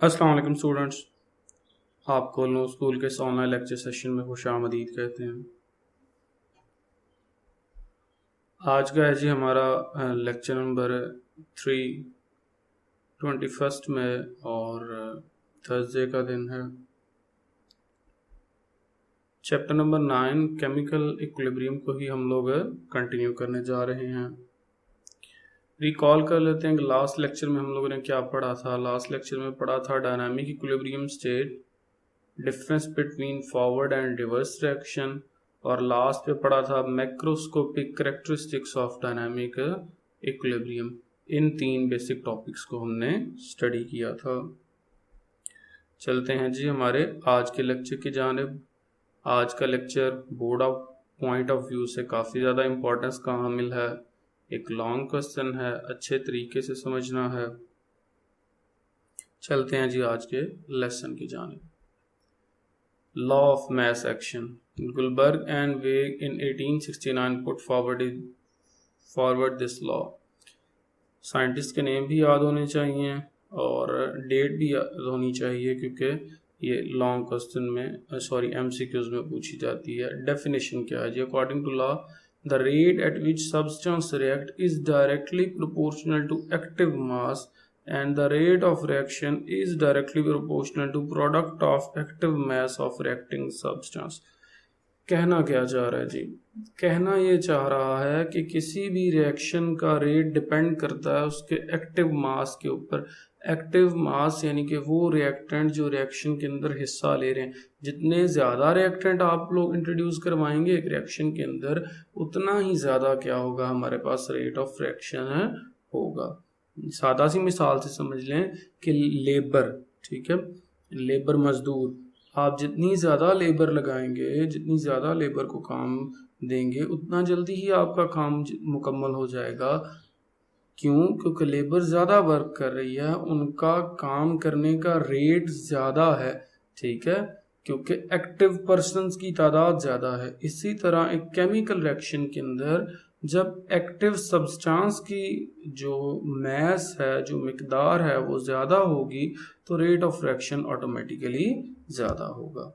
अस्सलाम वालेकुम स्टूडेंट्स, आपको नो स्कूल के इस ऑनलाइन लेक्चर सेशन में खुशामदीद कहते हैं। आज का है जी हमारा लेक्चर नंबर 21 में और थर्सडे का दिन है। चैप्टर नंबर 9 केमिकल इक्विलिब्रियम को ही हम लोग कंटिन्यू करने जा रहे हैं। रिकॉल कर लेते हैं कि लास्ट लेक्चर में हम लोगों ने क्या पढ़ा था। लास्ट लेक्चर में पढ़ा था dynamic equilibrium state, difference between forward and reverse reaction, और लास्ट पे पढ़ा था macroscopic characteristics of dynamic equilibrium. इन तीन बेसिक टॉपिक्स को हमने स्टडी किया था। चलते हैं जी हमारे आज के लेक्चर की जानिब। आज का lecture board of point of view से काफ़ी ज़्यादा इम्पोर्टेंस का हामिल है। एक लॉन्ग क्वेश्चन है, अच्छे तरीके से समझना है। चलते हैं जी आज के लेसन की जानिब। Law of mass action. Gutenberg and Weig in 1869 put forward this law. Scientist के नेम भी याद होने चाहिए और डेट भी याद होनी चाहिए क्योंकि ये लॉन्ग क्वेश्चन में एमसीक्यूज में पूछी जाती है। डेफिनेशन क्या है जी? According to law, the rate at which substance react is directly proportional to active mass and the rate of reaction is directly proportional to product of active mass of reacting substance. कहना क्या चाह रहा है जी? कहना ये चाह रहा है कि किसी भी रिएक्शन का रेट डिपेंड करता है उसके एक्टिव मास के ऊपर। एक्टिव मास यानी कि वो रिएक्टेंट जो रिएक्शन के अंदर हिस्सा ले रहे हैं। जितने ज़्यादा रिएक्टेंट आप लोग इंट्रोड्यूस करवाएंगे एक रिएक्शन के अंदर, उतना ही ज़्यादा क्या होगा, हमारे पास रेट ऑफ रिएक्शन होगा। सादा सी मिसाल से समझ लें कि लेबर, ठीक है, लेबर मजदूर, आप जितनी ज़्यादा लेबर लगाएंगे, जितनी ज़्यादा लेबर को काम देंगे, उतना जल्दी ही आपका काम मुकम्मल हो जाएगा। क्यों? क्योंकि लेबर ज़्यादा वर्क कर रही है, उनका काम करने का रेट ज़्यादा है, ठीक है, क्योंकि एक्टिव पर्सन्स की तादाद ज़्यादा है। इसी तरह एक केमिकल रिएक्शन के अंदर जब एक्टिव सब्सटेंस की जो मैस है, जो मिकदार है, वो ज़्यादा होगी तो रेट ऑफ रिएक्शन ऑटोमेटिकली ज़्यादा होगा।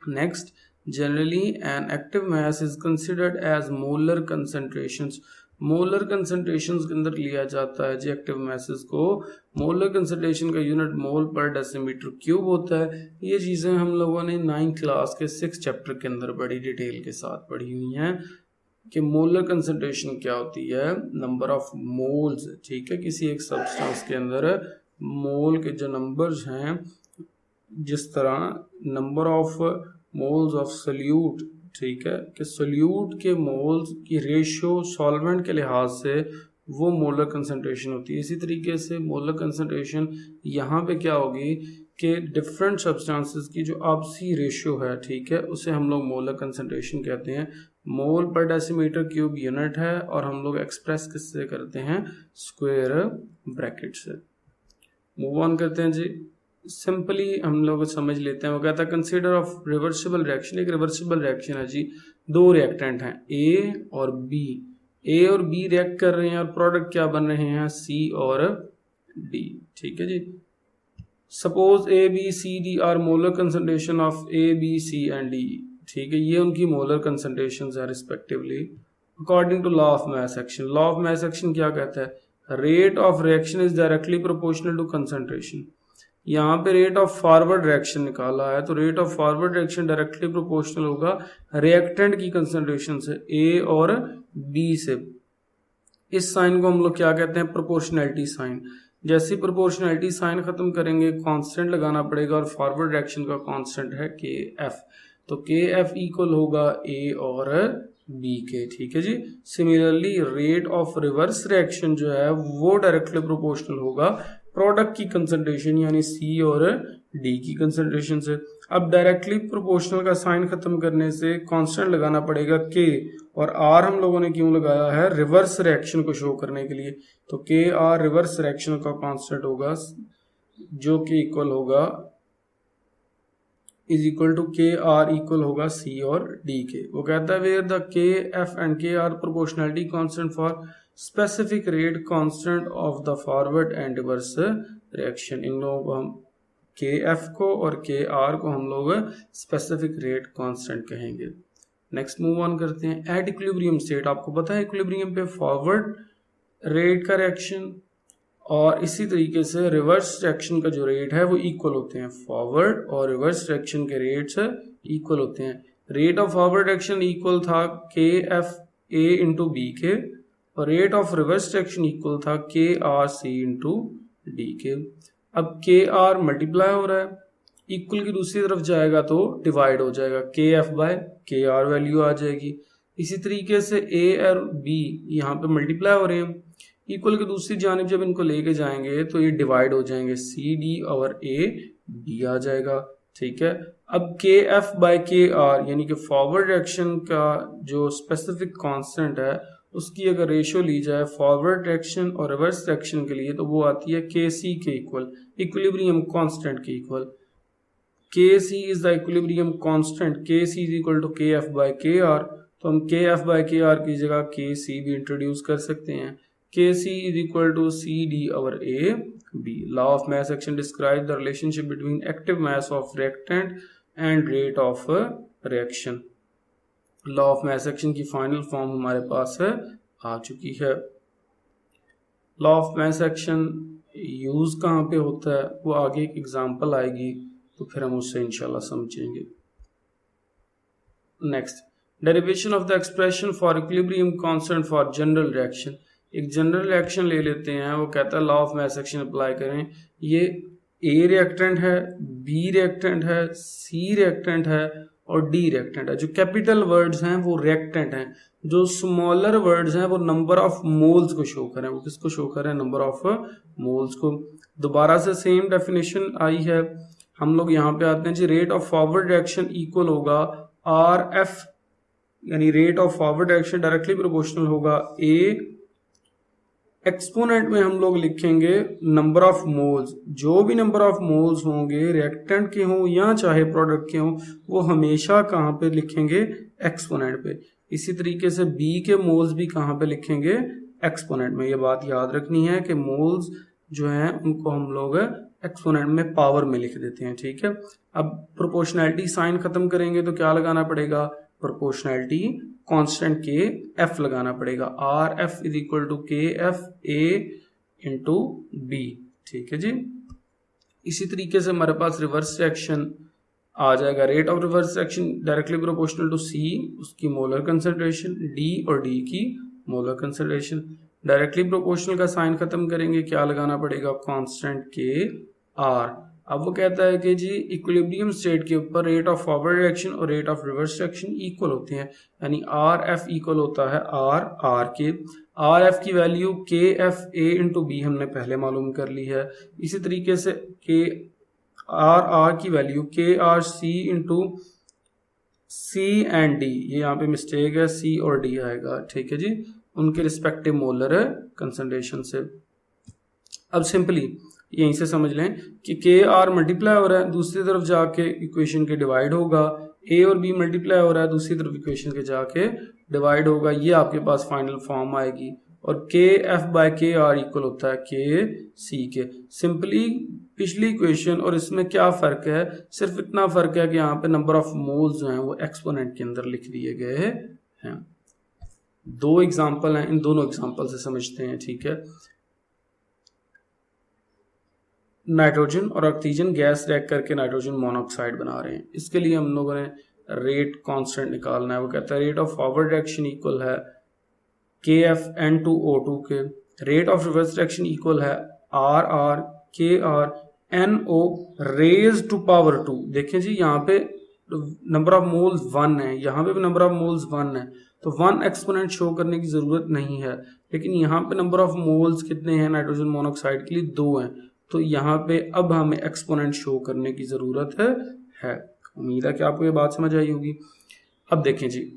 Next, generally an active mass is considered as molar concentrations. Molar concentrations के अंदर लिया जाता है जी एक्टिव मैसेस को। मोलर कंसंट्रेशन का यूनिट मोल पर डेसीमीटर क्यूब होता है। ये चीज़ें हम लोगों ने 9th क्लास के 6th चैप्टर के अंदर बड़ी डिटेल के साथ पढ़ी हुई हैं कि मोलर कंसंट्रेशन क्या होती है, नंबर ऑफ मोल्स, ठीक है, किसी एक सब्सटेंस के अंदर मोल के जो नंबर्स हैं, जिस तरह number of moles of solute, ठीक है, कि सोल्यूट के मोल्स की रेशियो सॉल्वेंट के लिहाज से वो मोलर कंसंट्रेशन होती है। इसी तरीके से मोलर कंसंट्रेशन यहाँ पे क्या होगी कि डिफरेंट सब्सटेंसेस की जो आपसी रेशियो है, ठीक है, उसे हम लोग मोलर कंसंट्रेशन कहते हैं। मोल पर डेसीमीटर क्यूब यूनिट है और हम लोग एक्सप्रेस किससे करते हैं? स्क्वायर ब्रैकेट से। मूव ऑन करते हैं जी। सिंपली हम लोग समझ लेते हैं। वो कहता है कंसीडर ऑफ रिवर्सिबल रिएक्शन। एक रिवर्सिबल रिएक्शन है जी, दो रिएक्टेंट हैं ए और बी। ए और बी रिएक्ट कर रहे हैं और प्रोडक्ट क्या बन रहे हैं? सी और डी, ठीक है जी। Suppose A B C D are molar concentration of A B C and D, ठीक है, ये उनकी मोलर कंसंट्रेशंस है respectively according to law of mass action. Law of mass action क्या कहता है? Rate of reaction is directly proportional to concentration. यहाँ पे रेट ऑफ फॉरवर्ड रिएक्शन निकाला है तो rate of forward reaction directly proportional होगा रिएक्टेंट की कंसंट्रेशन से, ए और बी से। इस साइन को हम लोग क्या कहते हैं? Proportionality sign. जैसे प्रोपोर्शनैलिटी साइन खत्म करेंगे, कांस्टेंट लगाना पड़ेगा और फॉरवर्ड रिएक्शन का कांस्टेंट है के एफ, तो के एफ इक्वल होगा ए और बी के, ठीक है जी। Similarly rate of reverse reaction जो है वो डायरेक्टली प्रोपोर्शनल होगा प्रोडक्ट की कंसंट्रेशन यानी सी और डी की कंसंट्रेशन से। अब डायरेक्टली प्रोपोर्शनल का साइन खत्म करने से कांस्टेंट लगाना पड़ेगा के, और आर हम लोगों ने क्यों लगाया है? रिवर्स रिएक्शन को शो करने के लिए। तो के आर रिवर्स रिएक्शन का कांस्टेंट होगा जो कि इक्वल होगा is equal to K R equal होगा सी और डी के। वो कहता है where the K F and K R proportionality constant for specific rate constant of the forward and reverse reaction. इन लोगों को हम के एफ को और के आर को हम लोग स्पेसिफिक रेट कांस्टेंट कहेंगे। नेक्स्ट मूव ऑन करते हैं। एट इक्विलिब्रियम स्टेट, आपको पता है इक्विलिब्रियम पे फॉरवर्ड रेट का रिएक्शन और इसी तरीके से रिवर्स रिएक्शन का जो रेट है वो इक्वल होते हैं। फॉरवर्ड और रिवर्स रिएक्शन के रेट्स इक्वल होते हैं। Rate of forward reaction equal था के एफ ए इंटू बी के और rate of reverse reaction equal था के आर सी इंटू डी के। अब के आर मल्टीप्लाई हो रहा है, इक्वल की दूसरी तरफ जाएगा तो डिवाइड हो जाएगा, के एफ बाय के आर वैल्यू आ जाएगी। इसी तरीके से ए और बी यहाँ पे मल्टीप्लाई हो रहे हैं, इक्वल की दूसरी जानिब जब इनको लेके जाएंगे तो ये डिवाइड हो जाएंगे, सी डी और ए बी आ जाएगा। ठीक है, अब के एफ बाय के आर यानी कि फॉरवर्ड रिएक्शन का जो स्पेसिफिक कांस्टेंट है उसकी अगर रेशियो ली जाए फॉरवर्ड रिएक्शन और रिवर्स रिएक्शन के लिए तो वो आती है के सी के इक्वल, इक्विलिब्रियम कांस्टेंट के इक्वल। के C is the equilibrium constant, के C is equal to K F bye के आर, तो हम के एफ बाय के आर की जगह के सी भी इंट्रोड्यूस कर सकते हैं। K C is equal to C D और A B. Law of mass action describe the relationship between active mass of reactant and rate of reaction. Law of mass action की final form हमारे पास है आ चुकी है। Law of mass action use कहाँ पे होता है वो आगे एक एग्जांपल आएगी तो फिर हम उससे इंशाल्लाह समझेंगे। Next, derivation of the expression for equilibrium constant for general reaction. एक जनरल रिएक्शन ले लेते हैं, वो कहता है law of mass action apply करें। ये ए रिएक्टेंट है, बी रिएक्टेंट है, सी रिएक्टेंट है और डी रिएक्टेंट है। जो कैपिटल वर्ड्स हैं वो रिएक्टेंट हैं, जो स्मॉलर वर्ड्स हैं वो नंबर ऑफ मोल्स को शो करें। वो किसको शो करें? नंबर ऑफ मोल्स को। दोबारा से सेम डेफिनेशन आई है, हम लोग यहाँ पे आते हैं जी। Rate of forward reaction equal होगा आर एफ, यानी rate of forward reaction directly proportional होगा ए, एक्सपोनेंट में हम लोग लिखेंगे नंबर ऑफ मोल्स। जो भी नंबर ऑफ मोल्स होंगे रिएक्टेंट के हों या चाहे प्रोडक्ट के हों वो हमेशा कहाँ पे लिखेंगे? एक्सपोनेंट पे। इसी तरीके से बी के मोल्स भी कहाँ पे लिखेंगे? एक्सपोनेंट में। ये बात याद रखनी है कि मोल्स जो हैं उनको हम लोग एक्सपोनेंट में पावर में लिख देते हैं। ठीक है, अब प्रोपोर्शनैलिटी साइन खत्म करेंगे तो क्या लगाना पड़ेगा? प्रोपोर्शनैलिटी कांस्टेंट के एफ लगाना पड़ेगा। R F is equal to K F A into B. ठीक है जी। इसी तरीके से हमारे पास रिवर्स रिएक्शन आ जाएगा। Rate of reverse reaction directly proportional to C, उसकी मोलर कंसंट्रेशन, डी और डी की मोलर कंसंट्रेशन। डायरेक्टली प्रोपोर्शनल का साइन खत्म करेंगे, क्या लगाना पड़ेगा? कांस्टेंट के आर। अब वो कहता है कि जी इक्विलिब्रियम स्टेट के ऊपर रेट ऑफ फॉरवर्ड रिएक्शन और rate of reverse reaction equal होते हैं, यानी आर एफ इक्वल होता है आर के। आर एफ की वैल्यू के एफ ए इंटू बी हमने पहले मालूम कर ली है। इसी तरीके से के आर की value K R C into C and D, ये यहाँ पे मिस्टेक है, सी और डी आएगा। ठीक है जी, उनके रिस्पेक्टिव मोलर कंसंट्रेशन से। अब सिंपली यहीं से समझ लें कि के आर मल्टीप्लाई हो रहा है, दूसरी तरफ जाके इक्वेशन के डिवाइड होगा। ए और बी मल्टीप्लाई हो रहा है, दूसरी तरफ इक्वेशन के जाके डिवाइड होगा। ये आपके पास फाइनल फॉर्म आएगी। और के एफ बाय के आर इक्वल होता है के सी के। सिंपली पिछली इक्वेशन और इसमें क्या फर्क है? सिर्फ इतना फर्क है कि यहाँ पे नंबर ऑफ मोल्स जो हैं वो एक्सपोनेंट के अंदर लिख दिए गए हैं। दो एग्जाम्पल हैं, इन दोनों एग्जाम्पल से समझते हैं। ठीक है, नाइट्रोजन और ऑक्सीजन गैस रिएक्ट करके नाइट्रोजन मोनोऑक्साइड बना रहे हैं। इसके लिए हम लोगों ने रेट कांस्टेंट निकालना है। वो कहता है rate of forward reaction equal है के एफ N2O2 के, rate of reverse reaction equal है R K R NO raise to power 2। देखें जी यहाँ पे नंबर ऑफ मोल्स 1 है, यहाँ पे भी नंबर ऑफ मोल्स 1 है, तो 1 एक्सपोनेंट शो करने की जरूरत नहीं है। लेकिन यहाँ पे नंबर ऑफ मोल्स कितने हैं नाइट्रोजन मोनोऑक्साइड के लिए? 2 हैं, तो यहाँ पे अब हमें एक्सपोनेंट शो करने की जरूरत है। उम्मीद है कि आपको ये बात समझ आई होगी। अब देखें जी,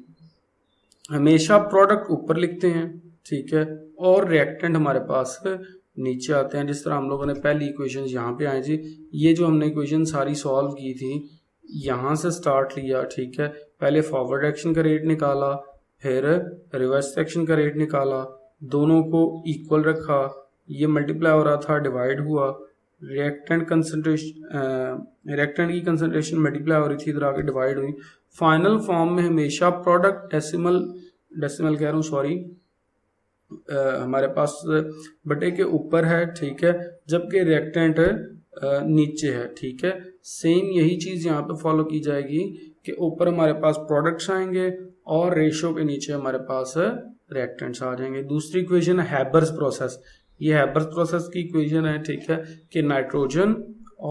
हमेशा प्रोडक्ट ऊपर लिखते हैं, ठीक है, और रिएक्टेंट हमारे पास नीचे आते हैं। जिस तरह हम लोगों ने पहली इक्वेशन यहाँ पे आए जी, ये जो हमने इक्वेशन सारी सॉल्व की थी यहाँ से स्टार्ट लिया। ठीक है, पहले फॉरवर्ड रिएक्शन का रेट निकाला, फिर रिवर्स रिएक्शन का रेट निकाला, दोनों को इक्वल रखा, ये मल्टीप्लाई हो रहा था, डिवाइड हुआ, रिएक्टेंट की कंसंट्रेशन मल्टीप्लाई हो रही थी, इधर आके डिवाइड हुई। फाइनल फॉर्म में हमेशा प्रोडक्ट डेसिमल कह रहा हूँ सॉरी, हमारे पास बटे के ऊपर है, ठीक है, जबकि रिएक्टेंट नीचे है, ठीक है। सेम यही चीज़ यहाँ पे फॉलो की जाएगी कि ऊपर हमारे पास प्रोडक्ट्स आएंगे और रेशो के नीचे हमारे पास रिएक्टेंट्स आ जाएंगे। दूसरी इक्वेशन है हैबर्स प्रोसेस। ये हैबर्स प्रोसेस की इक्वेशन है, ठीक है, कि नाइट्रोजन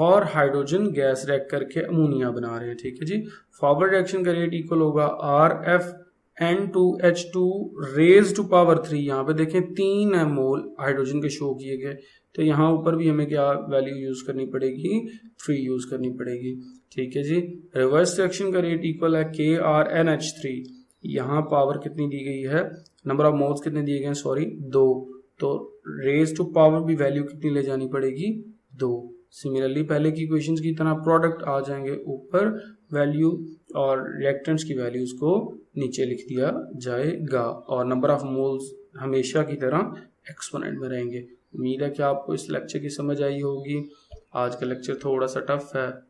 और हाइड्रोजन गैस रिएक्ट करके अमोनिया बना रहे हैं, ठीक है जी। फॉरवर्ड रिएक्शन का रेट इक्वल होगा RFN2H2 रेज टू पावर 3। यहाँ पे देखें 3 मोल हाइड्रोजन के शो किए गए, तो यहाँ ऊपर भी हमें क्या वैल्यू यूज करनी पड़ेगी, 3 यूज करनी पड़ेगी, ठीक है जी। रिवर्स रिएक्शन का रेट इक्वल है KRNH3। यहाँ पावर कितनी दी गई है, नंबर ऑफ मोल्स कितने दिए गए हैं, सॉरी 2, तो रेज टू पावर भी वैल्यू कितनी ले जानी पड़ेगी, 2। सिमिलरली पहले की इक्वेशंस की तरह प्रोडक्ट आ जाएंगे ऊपर वैल्यू और रिएक्टेंट्स की वैल्यूज को नीचे लिख दिया जाएगा, और नंबर ऑफ मोल्स हमेशा की तरह एक्सपोनेंट में रहेंगे। उम्मीद है कि आपको इस लेक्चर की समझ आई होगी। आज का लेक्चर थोड़ा सा टफ है,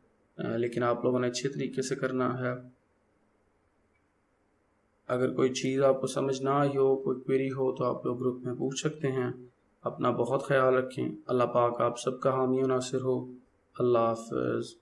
लेकिन आप लोगों ने अच्छे तरीके से करना है। अगर कोई चीज़ आपको समझ ना आई हो, कोई क्वेरी हो, तो आप लोग ग्रुप में पूछ सकते हैं। अपना बहुत ख्याल रखें। अल्लाह पाक आप सबका हामी और नासिर हो। अल्लाह हाफ़िज़।